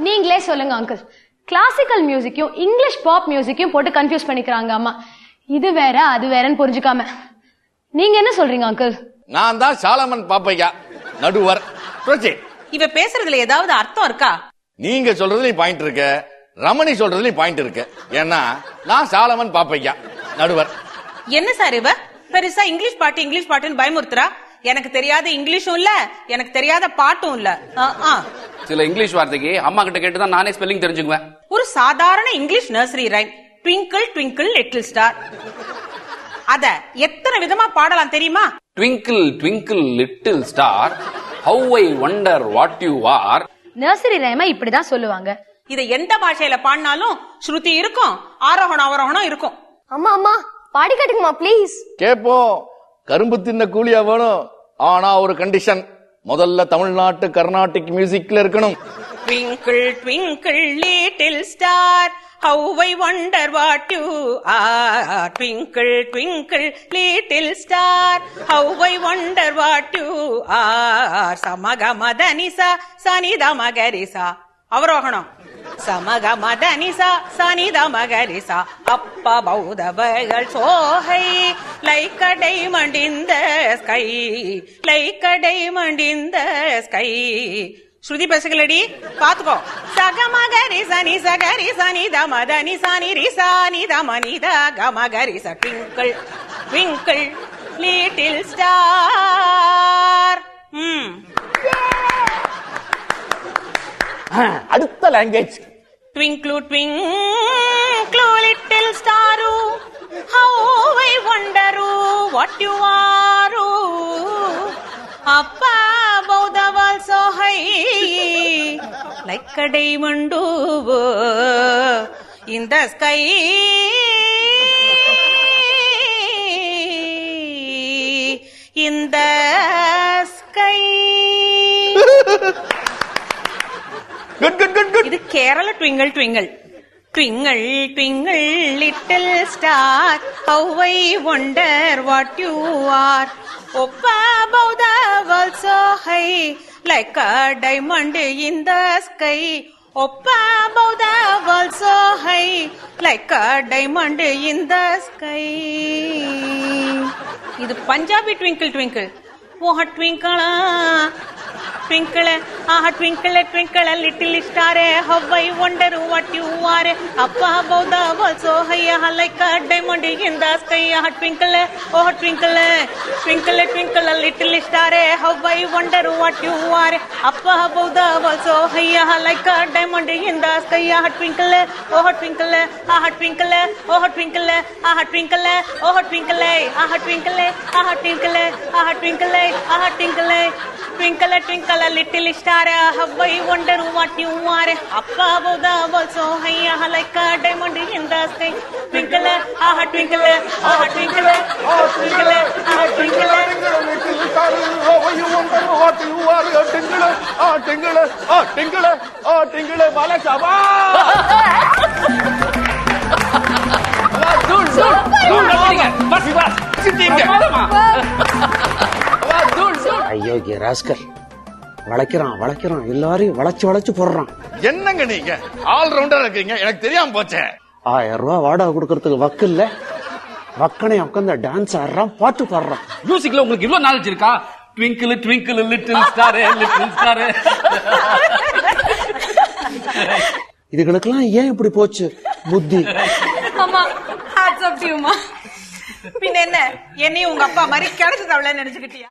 நீங்களே சொல்லுங்க uncle. Classical மியூசிக்கையும் English pop மியூசிக்கையும் போட்டு கன்ஃபியூஸ் பண்ணிக்கிறாங்க அம்மா. இது வேற அது வேறன்னு புரிஞ்சுக்காம நீங்க என்ன சொல்றீங்க அங்கிள்? நான் தான் சாலமன் பாப்பையா நடுவர். இவ பேசுறதுல ஏதாவது அர்த்தம் இருக்கா? நீங்க சொல்றதுலயும் பாயிண்ட் இருக்கு, ரமணி சொல்றதுலயும் பாயிண்ட் இருக்கு. ஏன்னா நான் சாலமன் பாப்பையா நடுவர். என்ன சார் இவ பெருசா இங்கிலீஷ் பாட்டுன்னு பயமுறுத்துறா? எனக்கு தெரியாத இங்கிலீஷும் இல்ல, எனக்கு தெரியாத பாட்டும் இல்ல. சில இங்கிலீஷ் வார்த்தைக்கு அம்மா கிட்ட கேட்டுதான் நானே ஸ்பெல்லிங் தெரிஞ்சுக்குவேன். ஒரு சாதாரண English nursery rhyme twinkle twinkle little star, அத எத்தனை விதமா பாடலாம் தெரியுமா? Twinkle twinkle little star, how I wonder what you are. Nursery ரைமா இப்படிதான் சொல்லுவாங்க. இத எந்த பாஷையில பாடினாலும் ஸ்ருதி இருக்கும், ஆரோகணம் அவரோகணம் இருக்கும். அம்மா அம்மா பாடி காட்டுங்கம்மா ப்ளீஸ். கேப்போம். கரும்பு தின்ன கூலியா வேணும். ஆனா ஒரு கண்டிஷன், முதல்ல தமிழ்நாட்டு கர்நாடிக் மியூசிக்ல இருக்கணும். Twinkle twinkle little star, how I wonder what you are. Twinkle twinkle little star, how I wonder what you are. Samaga madanisa sanida magarisa, அவரோகணம். சமக மதனிசா சனித மகரிசா, அப்பா பௌதவர்கள் சோகை like a diamond in the sky, like a diamond in the sky. ஸ்ருதி பேசுகளடி பாத்துக்கோ. சகமகரி சனி சகரி சனி தமதனி சனி ரிசானி தமனித கமகரி ச twinkle twinkle little star. அடுத்த language. Twinkle twinkle little star, how I wonder what you are. அப்பா பௌதவால் சோஹை like a diamond in the sky, in the sky. Good. இது Kerala twinkle twinkle. Twinkle, twinkle, little star, how I wonder what you are. Up above the world so high, like a diamond in the sky. Up above the world so high, like a diamond in the sky. இது Punjabi twinkle twinkle. ஓஹ ட்விங்கிளா twinkle, twinkle, twinkle, little star, how I wonder what you are. Up above the world so high, like a diamond in the sky. Twinkle, oh twinkle, twinkle, twinkle, little star, how I wonder what you are. Up above the world so high, like a diamond in the sky. Twinkle, oh twinkle, twinkle, oh twinkle, twinkle, oh twinkle, twinkle, twinkle, twinkle, twinkle. Twinkle, twinkle, little star, how I wonder what you are. Up above the world so high, like a diamond in the sky. Twinkle, twinkle, twinkle, twinkle, twinkle, little star, how you wonder what you are. Tingle, tingle, tingle, wala chaba. ஐயோக்கிய ராஸ்கர் வளைக்கிறான் எல்லாரையும் வளைச்சு போடுறான். என்னங்க நீங்க all rounder இருக்கீங்க, எனக்கு தெரியாம போச்சே. 1000 ரூபாய் வாடகை கொடுக்கறதுக்கு வக்கு இல்ல, வக்கனை உட்காந்து டான்ஸ் ஆடுறான், பாட்டு பாடுறான். மியூசிக்ல உங்களுக்கு இவ்வளவு நாலேஜ் இருக்கா? Twinkle twinkle little star, little star. இதுகளுக்கெல்லாம் ஏன் இப்படி போச்சு புத்தி? பின்ன என்ன, என்னையும் உங்க அப்பா மாதிரி கிடைச்சது அவ்வளவு நினைச்சுக்கிட்டியா?